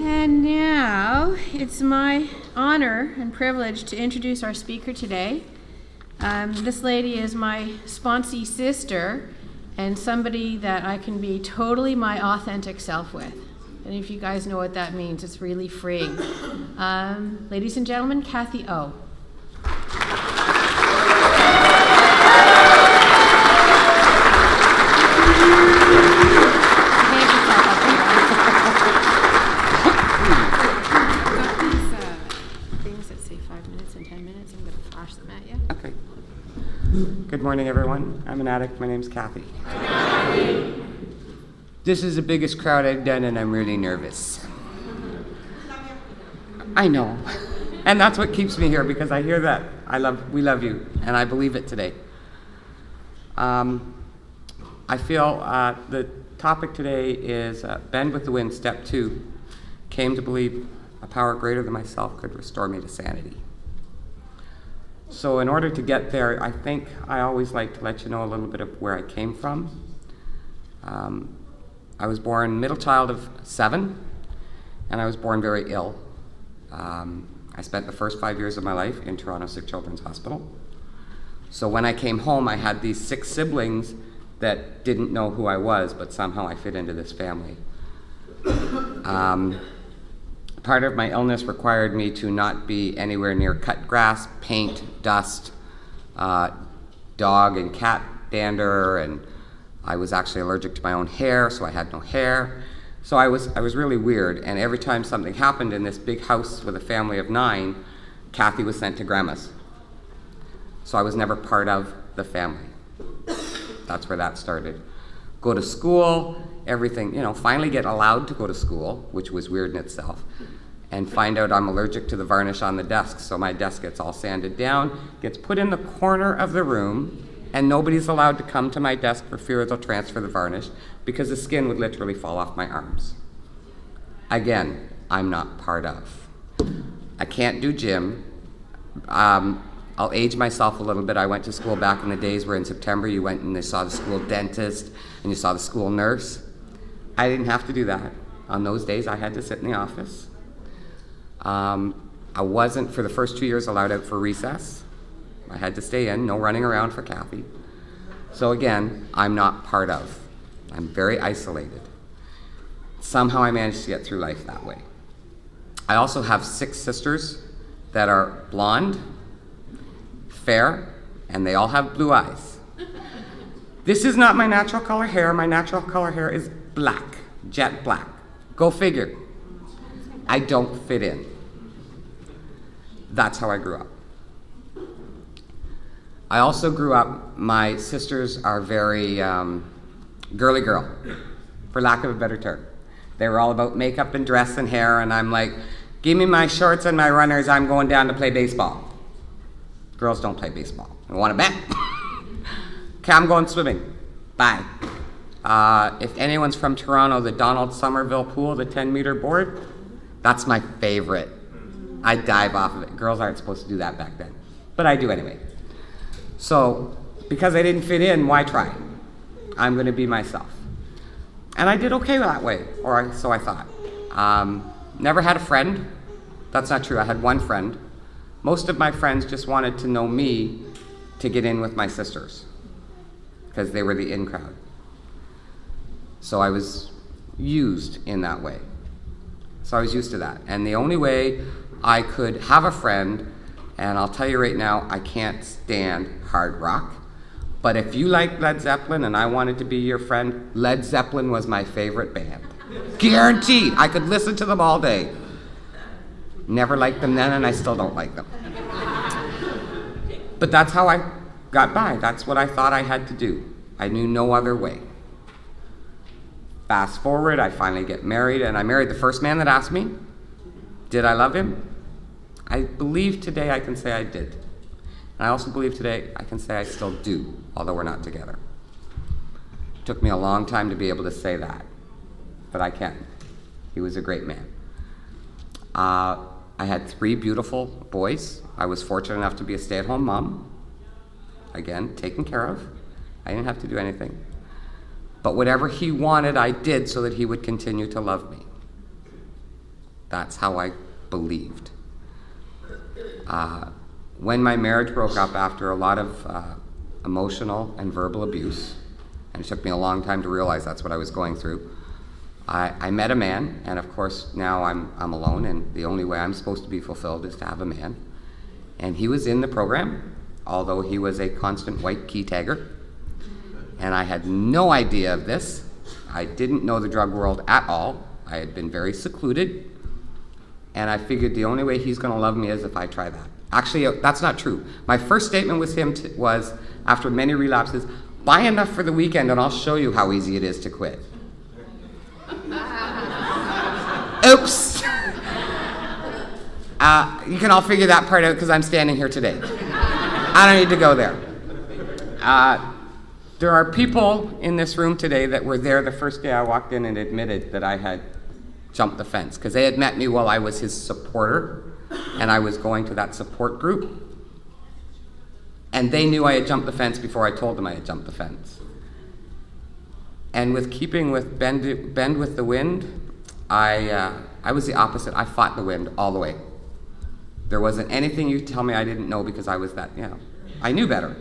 And now it's my honor and privilege to introduce our speaker today. This lady is my sponsee sister and somebody that I can be totally my authentic self with. And if you guys know what that means, it's really freeing. Ladies and gentlemen, Kathy O. Good morning, everyone. I'm an addict. My name's Kathy. This is the biggest crowd I've done, and I'm really nervous. I know. And that's what keeps me here, because I hear that. We love you, and I believe it today. I feel the topic today is Bend with the Wind, Step 2. Came to believe a power greater than myself could restore me to sanity. So in order to get there, I think I always like to let you know a little bit of where I came from. I was born middle child of 7, and I was born very ill. I spent the first 5 years of my life in Toronto Sick Children's Hospital. So when I came home, I had these 6 siblings that didn't know who I was, but somehow I fit into this family. Part of my illness required me to not be anywhere near cut grass, paint, dust, dog and cat dander, and I was actually allergic to my own hair, so I had no hair. So I was really weird, and every time something happened in this big house with a family of 9, Kathy was sent to grandma's. So I was never part of the family. That's where that started. Go to school, everything, finally get allowed to go to school, which was weird in itself, and find out I'm allergic to the varnish on the desk, so my desk gets all sanded down, gets put in the corner of the room, and nobody's allowed to come to my desk for fear they'll transfer the varnish, because the skin would literally fall off my arms. Again, I'm not part of. I can't do gym. I'll age myself a little bit. I went to school back in the days where in September you went and you saw the school dentist and you saw the school nurse. I didn't have to do that. On those days, I had to sit in the office. I wasn't, for the first 2 years, allowed out for recess. I had to stay in, no running around for Kathy. So again, I'm not part of. I'm very isolated. Somehow I managed to get through life that way. I also have 6 sisters that are blonde, fair, and they all have blue eyes. This is not my natural color hair. My natural color hair is black, jet black. Go figure. I don't fit in. That's how I grew up. I also grew up, my sisters are very girly girl, for lack of a better term. They were all about makeup and dress and hair, and I'm like, give me my shorts and my runners, I'm going down to play baseball. Girls don't play baseball. I want to bet? Okay, I'm going swimming. Bye. If anyone's from Toronto, the Donald Somerville pool, the 10-meter board, that's my favorite. I dive off of it. Girls aren't supposed to do that back then, but I do anyway. So, because I didn't fit in, why try? I'm going to be myself. And I did okay that way, or so I thought. Never had a friend. That's not true. I had one friend. Most of my friends just wanted to know me to get in with my sisters, because they were the in crowd. So I was used in that way. So I was used to that. And the only way I could have a friend, and I'll tell you right now, I can't stand hard rock. But if you like Led Zeppelin and I wanted to be your friend, Led Zeppelin was my favorite band. Guaranteed. I could listen to them all day. Never liked them then, and I still don't like them. But that's how I got by. That's what I thought I had to do. I knew no other way. Fast forward, I finally get married, and I married the first man that asked me, did I love him? I believe today I can say I did. And I also believe today I can say I still do, although we're not together. It took me a long time to be able to say that, but I can. He was a great man. I had 3 beautiful boys. I was fortunate enough to be a stay-at-home mom. Again, taken care of. I didn't have to do anything. But whatever he wanted, I did so that he would continue to love me. That's how I believed. When my marriage broke up after a lot of emotional and verbal abuse, and it took me a long time to realize that's what I was going through, I met a man, and of course now I'm alone, and the only way I'm supposed to be fulfilled is to have a man. And he was in the program, although he was a constant white key tagger, and I had no idea of this. I didn't know the drug world at all. I had been very secluded, and I figured the only way he's going to love me is if I try that. Actually, that's not true. My first statement with him was, after many relapses, buy enough for the weekend and I'll show you how easy it is to quit. Oops. You can all figure that part out because I'm standing here today. I don't need to go there. There are people in this room today that were there the first day I walked in and admitted that I had jumped the fence, because they had met me while I was his supporter and I was going to that support group. And they knew I had jumped the fence before I told them I had jumped the fence. And with keeping with bend with the wind, I was the opposite. I fought the wind all the way. There wasn't anything you tell me I didn't know, because I was that, I knew better.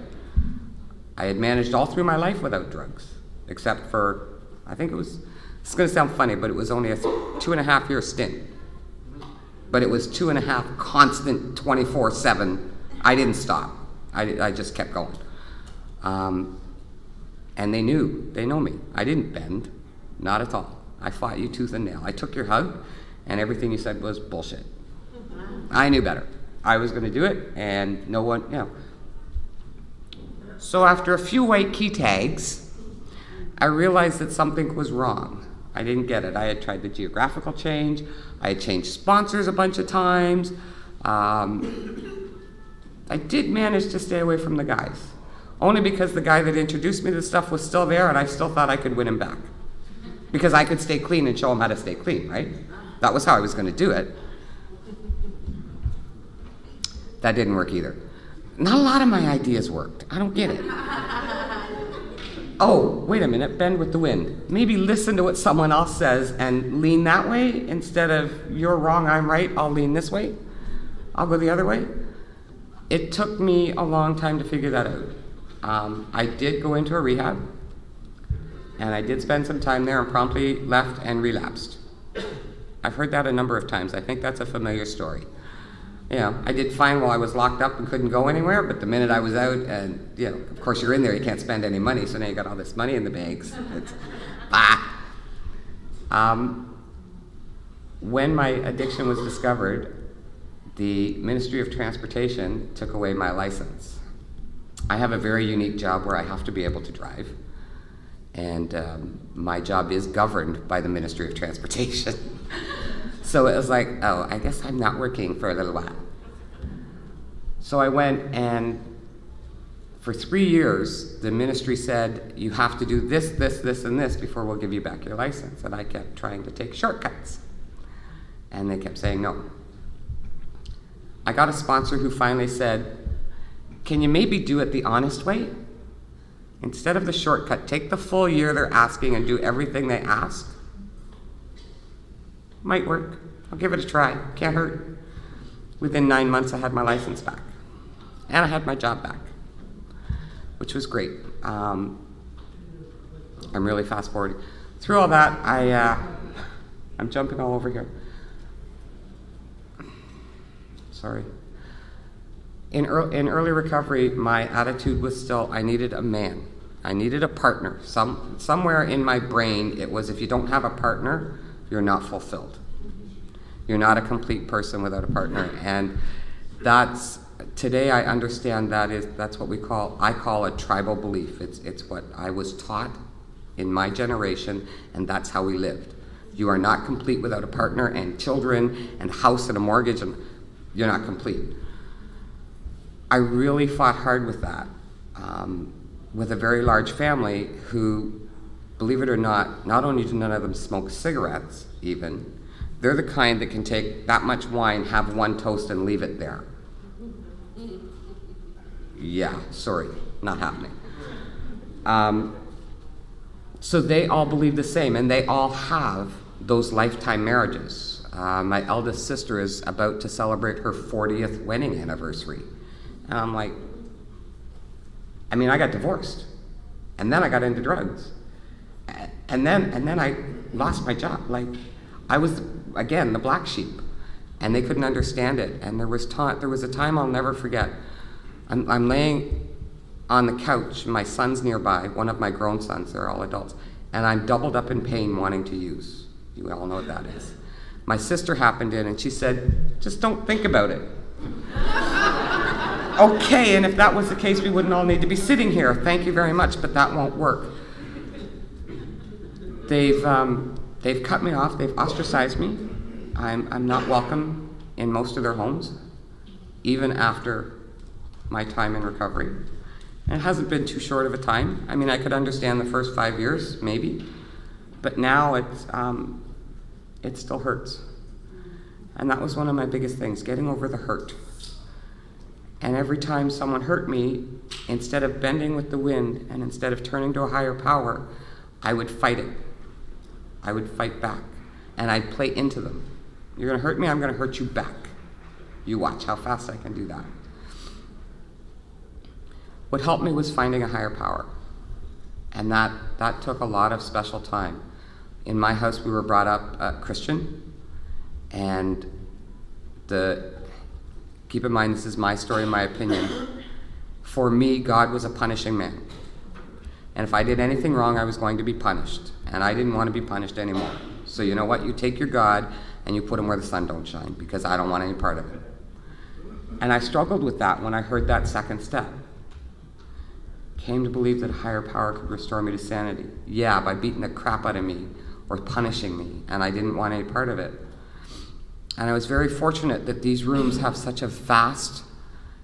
I had managed all through my life without drugs, except for, I think it's going to sound funny, but it was only a 2.5-year stint. But it was 2.5 constant 24/7. I didn't stop. I just kept going. And they know me. I didn't bend, not at all. I fought you tooth and nail. I took your hug, and everything you said was bullshit. I knew better. I was going to do it, and no one, So after a few white key tags, I realized that something was wrong. I didn't get it. I had tried the geographical change. I had changed sponsors a bunch of times. I did manage to stay away from the guys, only because the guy that introduced me to the stuff was still there, and I still thought I could win him back, because I could stay clean and show him how to stay clean, right? That was how I was going to do it. That didn't work either. Not a lot of my ideas worked. I don't get it. Oh, wait a minute, bend with the wind. Maybe listen to what someone else says and lean that way instead of you're wrong, I'm right, I'll lean this way. I'll go the other way. It took me a long time to figure that out. I did go into a rehab, and I did spend some time there and promptly left and relapsed. I've heard that a number of times. I think that's a familiar story. I did fine while I was locked up and couldn't go anywhere, but the minute I was out, and of course you're in there, you can't spend any money, so now you got all this money in the banks. When my addiction was discovered, the Ministry of Transportation took away my license. I have a very unique job where I have to be able to drive, and my job is governed by the Ministry of Transportation. So it was like, oh, I guess I'm not working for a little while. So I went, and for 3 years, the ministry said, you have to do this, this, this, and this before we'll give you back your license. And I kept trying to take shortcuts. And they kept saying no. I got a sponsor who finally said, can you maybe do it the honest way? Instead of the shortcut, take the full year they're asking and do everything they ask. Might work. I'll give it a try. Can't hurt. Within 9 months, I had my license back. And I had my job back, which was great. I'm really fast forwarding. Through all that, I'm jumping all over here. Sorry. In early recovery, my attitude was still, I needed a man. I needed a partner. Somewhere in my brain, it was, if you don't have a partner, you're not fulfilled. You're not a complete person without a partner. And today I understand that's what I call a tribal belief. It's what I was taught in my generation, and that's how we lived. You are not complete without a partner and children and house and a mortgage, and you're not complete. I really fought hard with that, with a very large family who, believe it or not only do none of them smoke cigarettes even, they're the kind that can take that much wine, have one toast, and leave it there. Yeah, sorry, not happening. So they all believe the same, and they all have those lifetime marriages. My eldest sister is about to celebrate her 40th wedding anniversary. And I'm like, I got divorced. And then I got into drugs. And then I lost my job. Like, I was, again, the black sheep. And they couldn't understand it. And there was a time I'll never forget. I'm laying on the couch, my son's nearby, one of my grown sons, they're all adults, and I'm doubled up in pain wanting to use. You all know what that is. My sister happened in and she said, just don't think about it. Okay, and if that was the case, we wouldn't all need to be sitting here. Thank you very much, but that won't work. They've cut me off, they've ostracized me. I'm not welcome in most of their homes, even after my time in recovery. And it hasn't been too short of a time. I could understand the first 5 years, maybe, but now it still hurts. And that was one of my biggest things, getting over the hurt. And every time someone hurt me, instead of bending with the wind and instead of turning to a higher power, I would fight it. I would fight back. And I'd play into them. You're going to hurt me, I'm going to hurt you back. You watch how fast I can do that. What helped me was finding a higher power. And that took a lot of special time. In my house, we were brought up Christian. And keep in mind, this is my story and my opinion. For me, God was a punishing man. And if I did anything wrong, I was going to be punished. And I didn't want to be punished anymore. So you know what? You take your God and you put him where the sun don't shine, because I don't want any part of it. And I struggled with that when I heard that second step. Came to believe that a higher power could restore me to sanity. Yeah, by beating the crap out of me or punishing me, and I didn't want any part of it. And I was very fortunate that these rooms have such a vast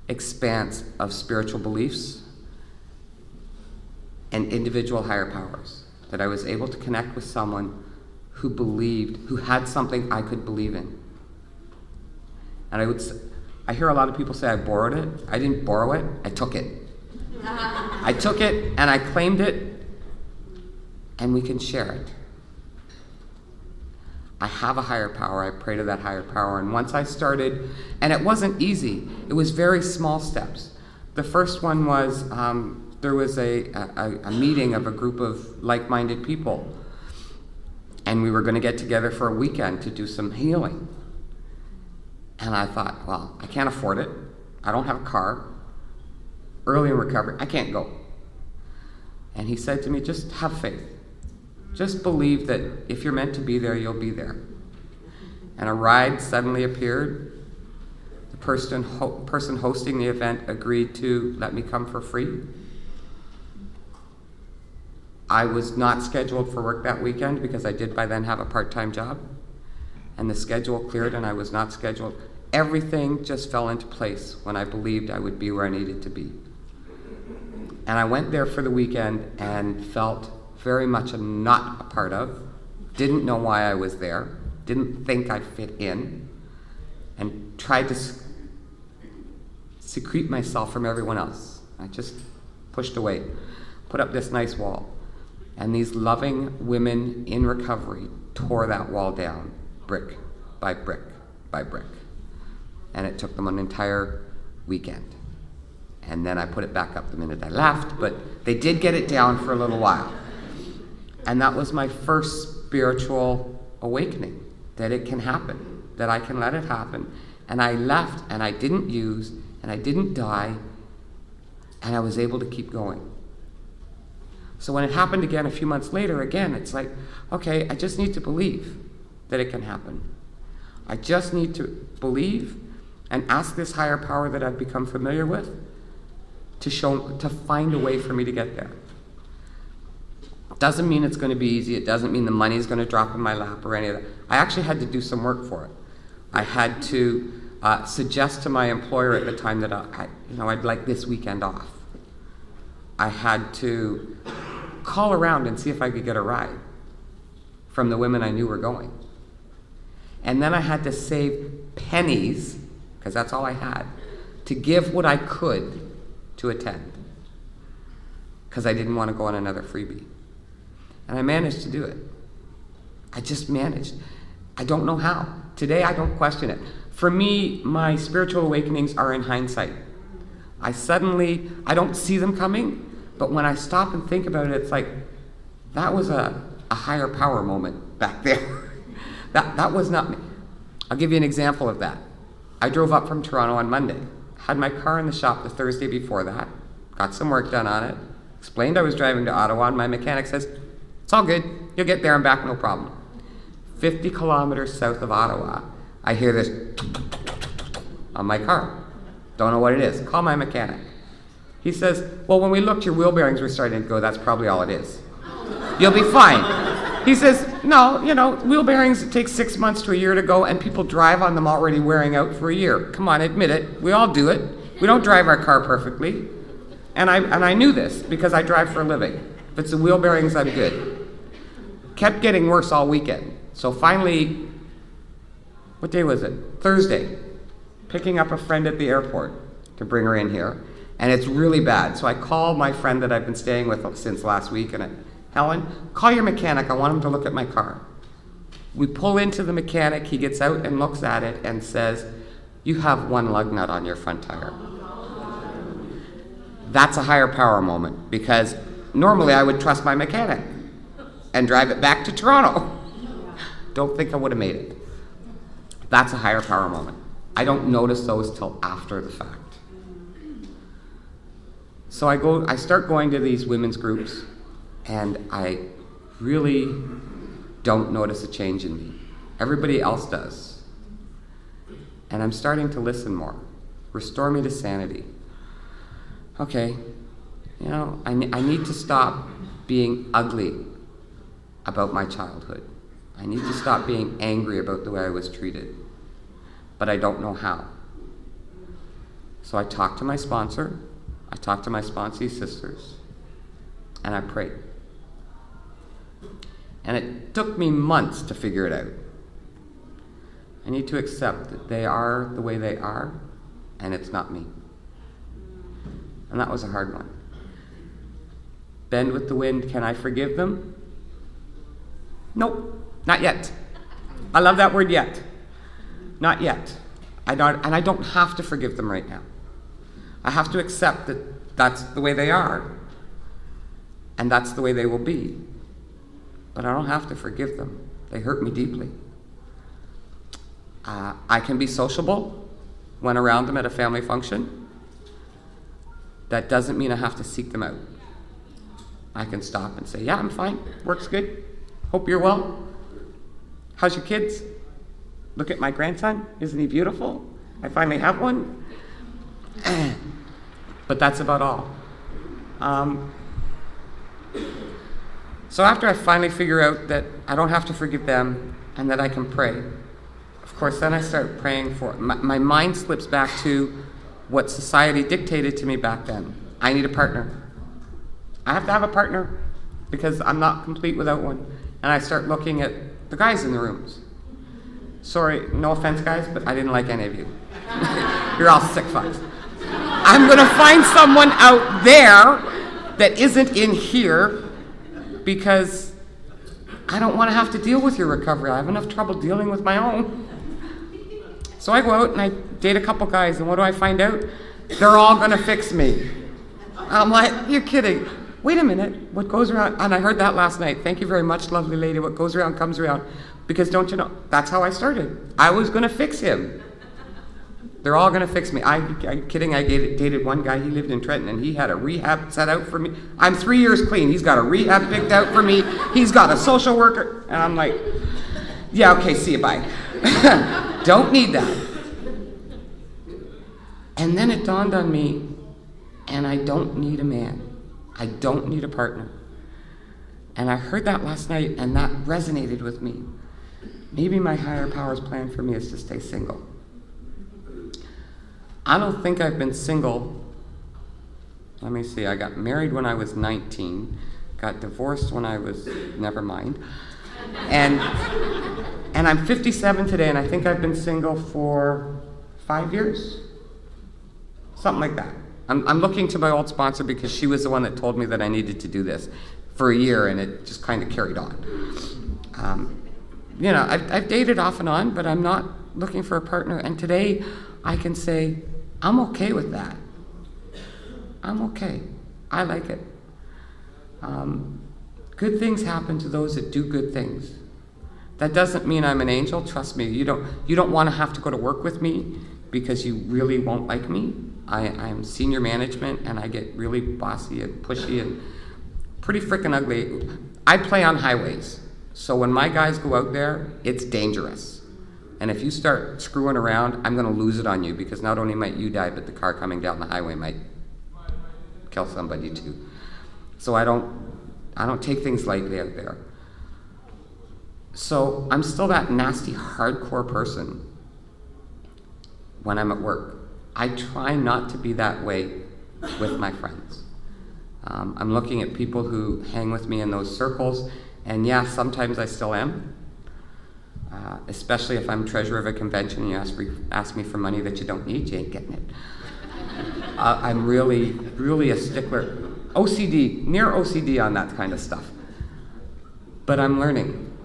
expanse of spiritual beliefs and individual higher powers, that I was able to connect with someone who believed, who had something I could believe in. And I hear a lot of people say I borrowed it. I didn't borrow it, I took it. I took it and I claimed it, and we can share it. I have a higher power. I pray to that higher power. And once I started, and it wasn't easy. It was very small steps. The first one was there was a meeting of a group of like-minded people, and we were going to get together for a weekend to do some healing. And I thought, well, I can't afford it. I don't have a car. Early in recovery, I can't go. And he said to me, just have faith. Just believe that if you're meant to be there, you'll be there. And a ride suddenly appeared. The person hosting the event agreed to let me come for free. I was not scheduled for work that weekend because I did by then have a part-time job. And the schedule cleared and I was not scheduled. Everything just fell into place when I believed I would be where I needed to be. And I went there for the weekend and felt very much not a part of, didn't know why I was there, didn't think I fit in, and tried to secrete myself from everyone else. I just pushed away, put up this nice wall. And these loving women in recovery tore that wall down, brick by brick by brick. And it took them an entire weekend. And then I put it back up the minute I left, but they did get it down for a little while. And that was my first spiritual awakening, that it can happen, that I can let it happen. And I left, and I didn't use, and I didn't die, and I was able to keep going. So when it happened again a few months later, again, it's like, okay, I just need to believe that it can happen. I just need to believe and ask this higher power that I've become familiar with to find a way for me to get there. Doesn't mean it's going to be easy. It doesn't mean the money's going to drop in my lap or any of that. I actually had to do some work for it. I had to suggest to my employer at the time that I'd like this weekend off. I had to call around and see if I could get a ride from the women I knew were going. And then I had to save pennies, because that's all I had, to give what I could to attend, because I didn't want to go on another freebie. And I managed to do it. I just managed. I don't know how. Today, I don't question it. For me, my spiritual awakenings are in hindsight. I don't see them coming, but when I stop and think about it, it's like, that was a higher power moment back there. That was not me. I'll give you an example of that. I drove up from Toronto on Monday, had my car in the shop the Thursday before that, got some work done on it, explained I was driving to Ottawa, and my mechanic says, it's all good, you'll get there and back, no problem. 50 kilometers south of Ottawa, I hear this on my car. Don't know what it is. Call my mechanic. He says, well, when we looked, your wheel bearings were starting to go. That's probably all it is. You'll be fine. He says, no, wheel bearings take 6 months to a year to go, and people drive on them already wearing out for a year. Come on, admit it. We all do it. We don't drive our car perfectly. And I knew this because I drive for a living. If it's the wheel bearings, I'm good. Kept getting worse all weekend. So finally, what day was it? Thursday. Picking up a friend at the airport to bring her in here. And it's really bad. So I call my friend that I've been staying with since last week, and Helen, call your mechanic. I want him to look at my car. We pull into the mechanic. He gets out and looks at it and says, you have one lug nut on your front tire. That's a higher power moment, because normally I would trust my mechanic and drive it back to Toronto. Don't think I would have made it. That's a higher power moment. I don't notice those till after the fact. So I start going to these women's groups, and I really don't notice a change in me. Everybody else does. And I'm starting to listen more. Restore me to sanity. Okay, I need to stop being ugly about my childhood. I need to stop being angry about the way I was treated. But I don't know how. So I talked to my sponsor, I talked to my sponsee sisters, and I prayed. And it took me months to figure it out. I need to accept that they are the way they are, and it's not me. And that was a hard one. Bend with the wind, can I forgive them? Nope, not yet. I love that word, yet. Not yet. I don't have to forgive them right now. I have to accept that that's the way they are, and that's the way they will be. But I don't have to forgive them. They hurt me deeply. I can be sociable when around them at a family function. That doesn't mean I have to seek them out. I can stop and say, yeah, I'm fine. Work's good. Hope you're well. How's your kids? Look at my grandson. Isn't he beautiful? I finally have one. But that's about all. So after I finally figure out that I don't have to forgive them and that I can pray, of course, then I start praying for it. My mind slips back to what society dictated to me back then. I need a partner. I have to have a partner because I'm not complete without one. And I start looking at the guys in the rooms. Sorry, no offense, guys, but I didn't like any of you. You're all sick fucks. I'm going to find someone out there that isn't in here because I don't want to have to deal with your recovery. I have enough trouble dealing with my own. So I go out and I date a couple guys, and what do I find out? They're all going to fix me. I'm like, you're kidding. Wait a minute, what goes around, and I heard that last night. Thank you very much, lovely lady. What goes around comes around. Because don't you know, that's how I started. I was going to fix him. They're all going to fix me. I'm kidding, I dated one guy, he lived in Trenton, and he had a rehab set out for me. I'm 3 years clean. He's got a rehab picked out for me. He's got a social worker. And I'm like, yeah, okay, see you, bye. Don't need that. And then it dawned on me, and I don't need a man. I don't need a partner. And I heard that last night, and that resonated with me. Maybe my higher power's plan for me is to stay single. I don't think I've been single. Let me see, I got married when I was 19, got divorced when I was, never mind. And I'm 57 today, and I think I've been single for 5 years. Something like that. I'm looking to my old sponsor because she was the one that told me that I needed to do this for a year, and it just kind of carried on. you know, I've dated off and on, but I'm not looking for a partner. And today I can say, I'm okay with that. I'm okay. I like it. Good things happen to those that do good things. That doesn't mean I'm an angel. Trust me, you don't want to have to go to work with me because you really won't like me. I'm senior management, and I get really bossy and pushy and pretty freaking ugly. I play on highways, so when my guys go out there, it's dangerous. And if you start screwing around, I'm going to lose it on you, because not only might you die, but the car coming down the highway might kill somebody too. So I don't take things lightly out there. So I'm still that nasty, hardcore person when I'm at work. I try not to be that way with my friends. I'm looking at people who hang with me in those circles, and yeah, sometimes I still am. Especially if I'm treasurer of a convention and you ask me for money that you don't need, you ain't getting it. I'm really, really a stickler. OCD, near OCD on that kind of stuff. But I'm learning.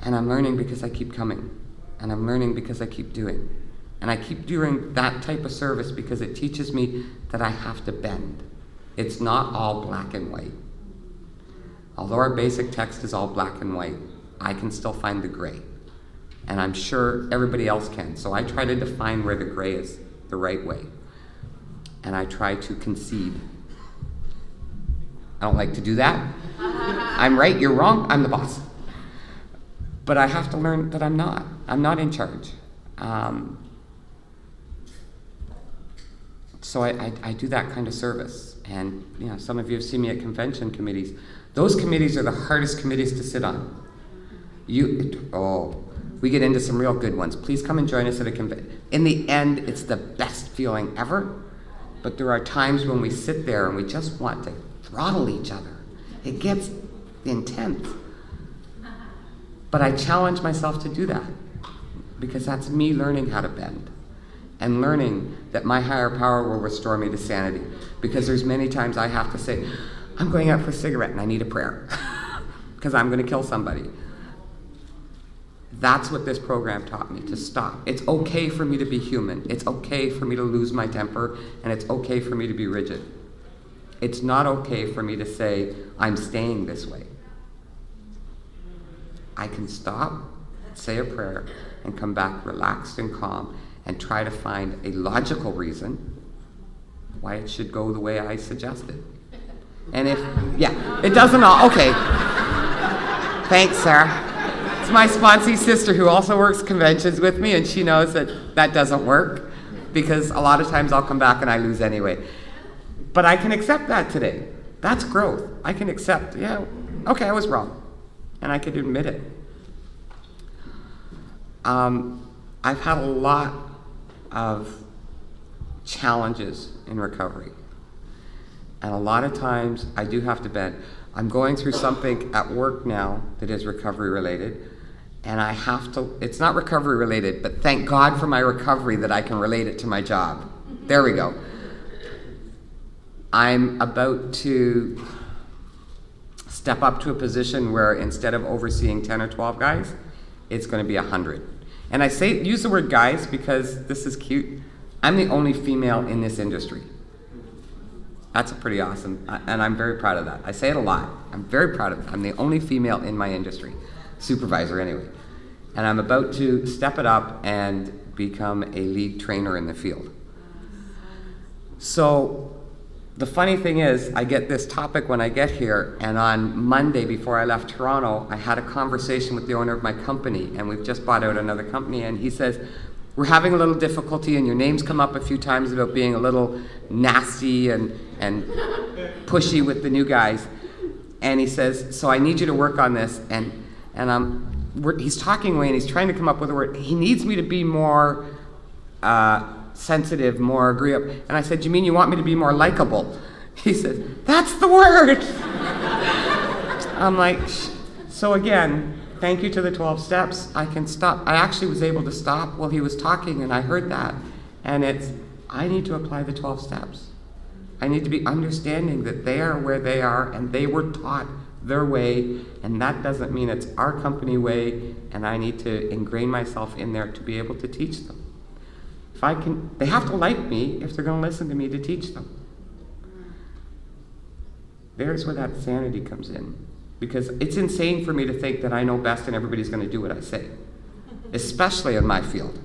And I'm learning because I keep coming. And I'm learning because I keep doing. And I keep doing that type of service because it teaches me that I have to bend. It's not all black and white. Although our basic text is all black and white, I can still find the gray. And I'm sure everybody else can. So I try to define where the gray is the right way. And I try to concede. I don't like to do that. I'm right, you're wrong, I'm the boss. But I have to learn that I'm not. I'm not in charge. So I do that kind of service. And you know, some of you have seen me at convention committees. Those committees are the hardest committees to sit on. We get into some real good ones. Please come and join us at a convention. In the end, it's the best feeling ever. But there are times when we sit there and we just want to throttle each other. It gets intense. But I challenge myself to do that, because that's me learning how to bend and learning that my higher power will restore me to sanity. Because there's many times I have to say, I'm going out for a cigarette and I need a prayer because I'm going to kill somebody. That's what this program taught me, to stop. It's okay for me to be human. It's okay for me to lose my temper, and it's okay for me to be rigid. It's not okay for me to say, I'm staying this way. I can stop, say a prayer, and come back relaxed and calm and try to find a logical reason why it should go the way I suggested. And it doesn't all, okay. Thanks, Sarah. It's my sponsee sister who also works conventions with me, and she knows that that doesn't work, because a lot of times I'll come back and I lose anyway. But I can accept that today. That's growth. I can accept, okay, I was wrong. And I could admit it. I've had a lot of challenges in recovery. And a lot of times I do have to bend. I'm going through something at work now that is recovery related. And I have to, it's not recovery related, but thank God for my recovery that I can relate it to my job. There we go. I'm about to step up to a position where instead of overseeing 10 or 12 guys, it's going to be 100. And I use the word guys because this is cute. I'm the only female in this industry. That's pretty awesome, and I'm very proud of that. I say it a lot. I'm very proud of it. I'm the only female in my industry, supervisor anyway. And I'm about to step it up and become a lead trainer in the field. So the funny thing is, I get this topic when I get here, and on Monday before I left Toronto, I had a conversation with the owner of my company, and we've just bought out another company, and he says, we're having a little difficulty, and your name's come up a few times about being a little nasty and pushy with the new guys. And he says, so I need you to work on this. And he's talking away, and he's trying to come up with a word. He needs me to be more sensitive, more agreeable. And I said, you mean you want me to be more likable? He says, that's the word. I'm like, so again, thank you to the 12 steps. I can stop. I actually was able to stop while he was talking, and I heard that. And I need to apply the 12 steps. I need to be understanding that they are where they are, and they were taught their way, and that doesn't mean it's our company way, and I need to ingrain myself in there to be able to teach them. If I can, they have to like me if they're going to listen to me to teach them. There's where that sanity comes in. Because it's insane for me to think that I know best and everybody's going to do what I say. Especially in my field.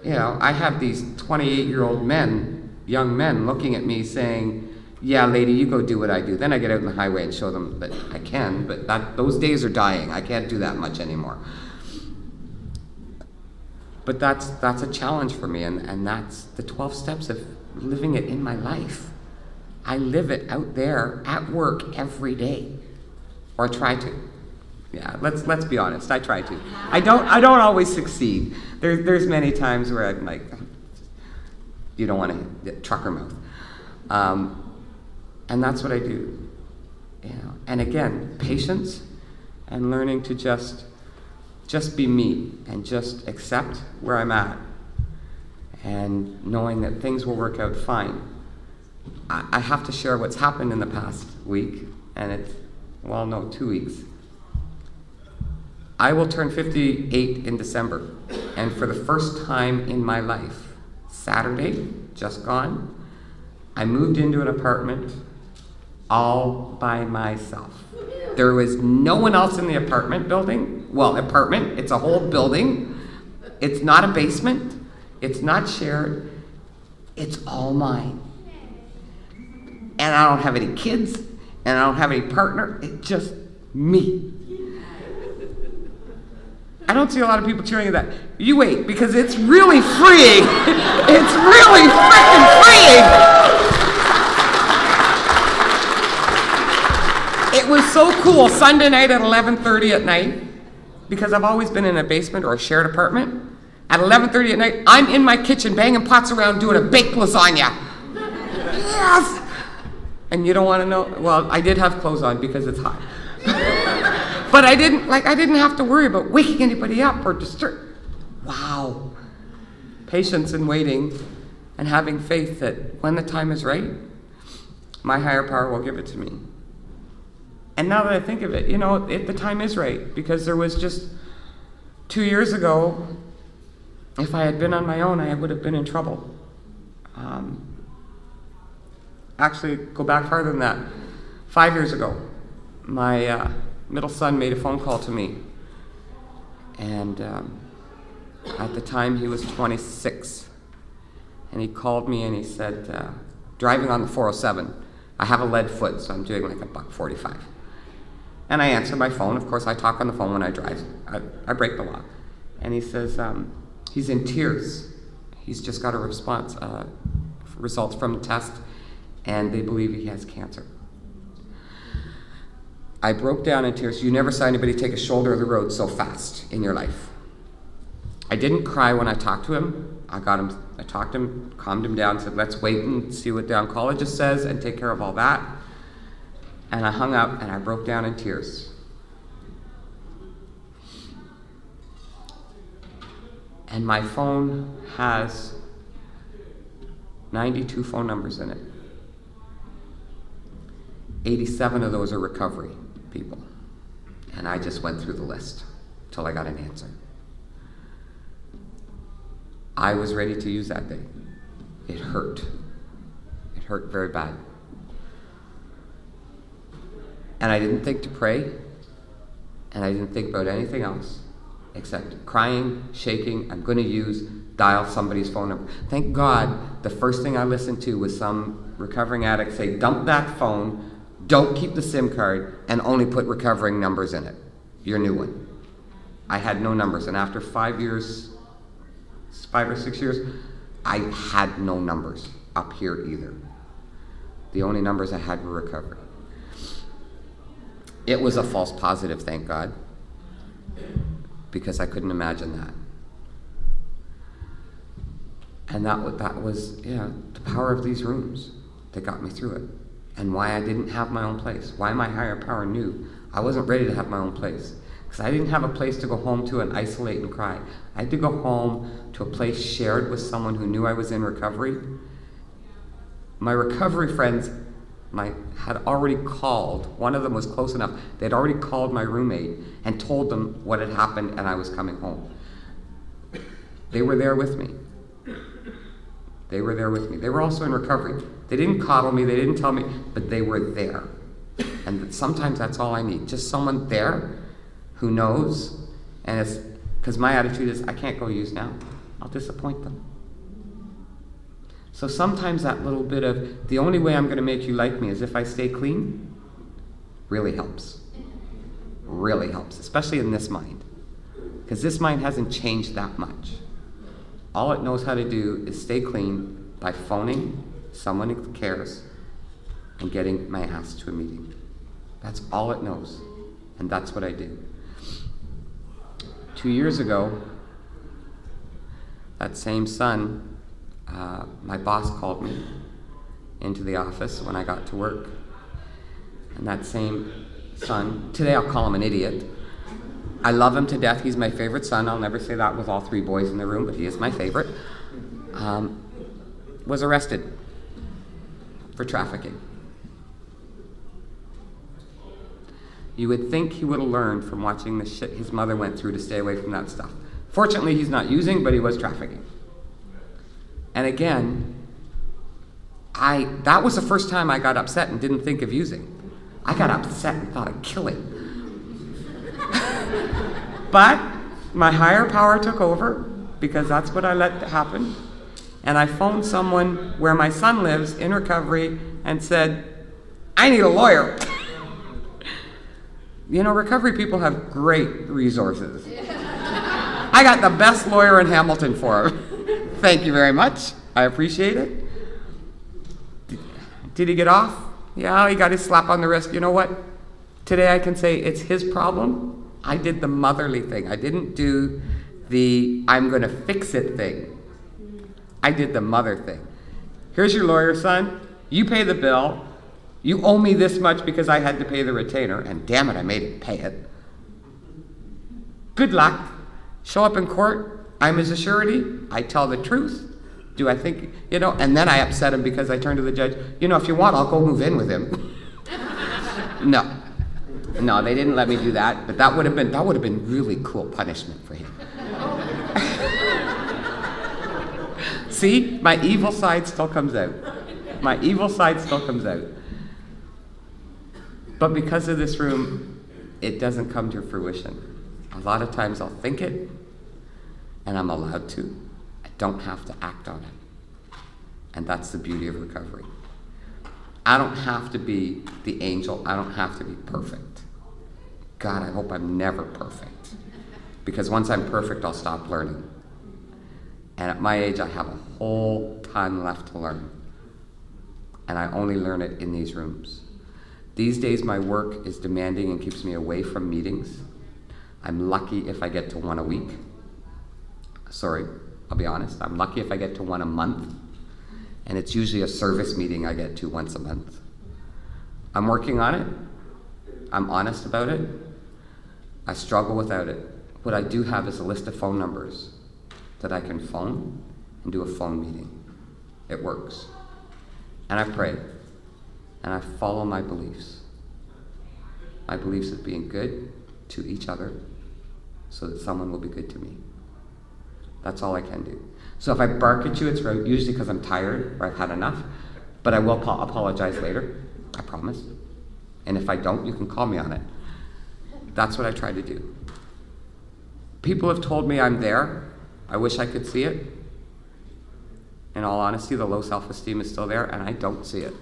You know, I have these 28-year-old men, young men, looking at me saying, yeah, lady, you go do what I do. Then I get out on the highway and show them that I can, but those days are dying. I can't do that much anymore. But that's a challenge for me, and that's the 12 steps of living it in my life. I live it out there at work every day, or try to. Yeah, let's be honest. I try to. I don't always succeed. There's many times where I'm like, you don't want to get trucker mouth, and that's what I do. You know, and again, patience, and learning to just be me and just accept where I'm at, and knowing that things will work out fine. I have to share what's happened in the past week, and it's, 2 weeks. I will turn 58 in December, and for the first time in my life, Saturday, just gone, I moved into an apartment all by myself. There was no one else in the apartment building. Well, apartment, it's a whole building. It's not a basement. It's not shared. It's all mine. And I don't have any kids, and I don't have any partner. It's just me. I don't see a lot of people cheering at that. You wait, because it's really freeing. It's really freaking freeing. It was so cool Sunday night at 11:30 at night, because I've always been in a basement or a shared apartment. At 11:30 at night, I'm in my kitchen banging pots around doing a baked lasagna. Yes! And you don't want to know, well, I did have clothes on because it's hot. But I didn't have to worry about waking anybody up or disturb. Wow. Patience and waiting and having faith that when the time is right, my higher power will give it to me. And now that I think of it, the time is right, because there was just 2 years ago, if I had been on my own, I would have been in trouble. Actually, go back farther than that. 5 years ago, my middle son made a phone call to me. And at the time, he was 26. And he called me and he said, driving on the 407, I have a lead foot, so I'm doing like a $1.45. And I answer my phone. Of course, I talk on the phone when I drive. I break the law. And he says, he's in tears. He's just got a response, results from the test, and they believe he has cancer. I broke down in tears. You never saw anybody take a shoulder of the road so fast in your life. I didn't cry when I talked to him. I talked to him, calmed him down, said, let's wait and see what the oncologist says and take care of all that. And I hung up and I broke down in tears. And my phone has 92 phone numbers in it. 87 of those are recovery people. And I just went through the list till I got an answer. I was ready to use that day. It hurt. It hurt very bad. And I didn't think to pray, and I didn't think about anything else except crying, shaking. I'm going to dial somebody's phone number. Thank God the first thing I listened to was some recovering addict say, dump that phone, don't keep the SIM card, and only put recovering numbers in it. Your new one. I had no numbers, and after 5 or 6 years, I had no numbers up here either. The only numbers I had were recovery. It was a false positive, thank God, because I couldn't imagine that. And that was the power of these rooms that got me through it, and why I didn't have my own place, why my higher power knew I wasn't ready to have my own place, because I didn't have a place to go home to and isolate and cry. I had to go home to a place shared with someone who knew I was in recovery. My recovery friends had already called, one of them was close enough, they'd already called my roommate and told them what had happened and I was coming home. They were there with me. They were there with me. They were also in recovery. They didn't coddle me, they didn't tell me, but they were there. And sometimes that's all I need, just someone there who knows, and it's, because my attitude is, I can't go use now, I'll disappoint them. So sometimes that little bit of, the only way I'm going to make you like me is if I stay clean, really helps. Really helps, especially in this mind. Because this mind hasn't changed that much. All it knows how to do is stay clean by phoning someone who cares and getting my ass to a meeting. That's all it knows. And that's what I do. 2 years ago, that same son, my boss called me into the office when I got to work. And that same son, today I'll call him an idiot. I love him to death. He's my favorite son. I'll never say that with all 3 boys in the room, but he is my favorite. Was arrested for trafficking. You would think he would have learned from watching the shit his mother went through to stay away from that stuff. Fortunately, he's not using, but he was trafficking. And again, that was the first time I got upset and didn't think of using. I got upset and thought of killing. But my higher power took over, because that's what I let happen. And I phoned someone where my son lives in recovery and said, I need a lawyer. You know, recovery people have great resources. I got the best lawyer in Hamilton for him. Thank you very much. I appreciate it. Did he get off? Yeah, he got his slap on the wrist. You know what? Today I can say it's his problem. I did the motherly thing. I didn't do the I'm going to fix it thing. I did the mother thing. Here's your lawyer, son. You pay the bill. You owe me this much because I had to pay the retainer, and damn it, I made him pay it. Good luck. Show up in court. I'm his surety. I tell the truth. Do I think, you know, and then I upset him because I turned to the judge, you know, if you want, I'll go move in with him. No, they didn't let me do that, but that would have been really cool punishment for him. See, my evil side still comes out. My evil side still comes out. But because of this room, it doesn't come to fruition. A lot of times I'll think it, and I'm allowed to. I don't have to act on it. And that's the beauty of recovery. I don't have to be the angel. I don't have to be perfect. God, I hope I'm never perfect. Because once I'm perfect, I'll stop learning. And at my age, I have a whole ton left to learn. And I only learn it in these rooms. These days, my work is demanding and keeps me away from meetings. I'm lucky if I get to one a week. Sorry, I'll be honest. I'm lucky if I get to one a month. And it's usually a service meeting I get to once a month. I'm working on it. I'm honest about it. I struggle without it. What I do have is a list of phone numbers that I can phone and do a phone meeting. It works. And I pray. And I follow my beliefs. My beliefs of being good to each other so that someone will be good to me. That's all I can do. So if I bark at you, it's usually because I'm tired or I've had enough, but I will apologize later, I promise. And if I don't, you can call me on it. That's what I try to do. People have told me I'm there. I wish I could see it. In all honesty, the low self-esteem is still there, and I don't see it.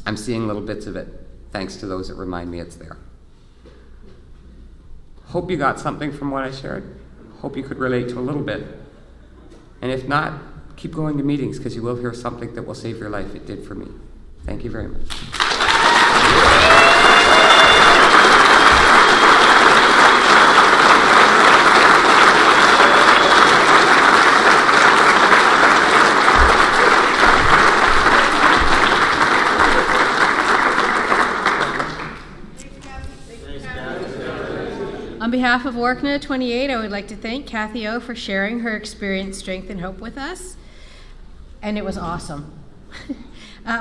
I'm seeing little bits of it, thanks to those that remind me it's there. Hope you got something from what I shared. Hope you could relate to a little bit. And if not, keep going to meetings, because you will hear something that will save your life. It did for me. Thank you very much. On behalf of Orkna 28, I would like to thank Kathy O for sharing her experience, strength, and hope with us. And it was awesome.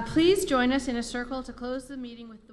Please join us in a circle to close the meeting with the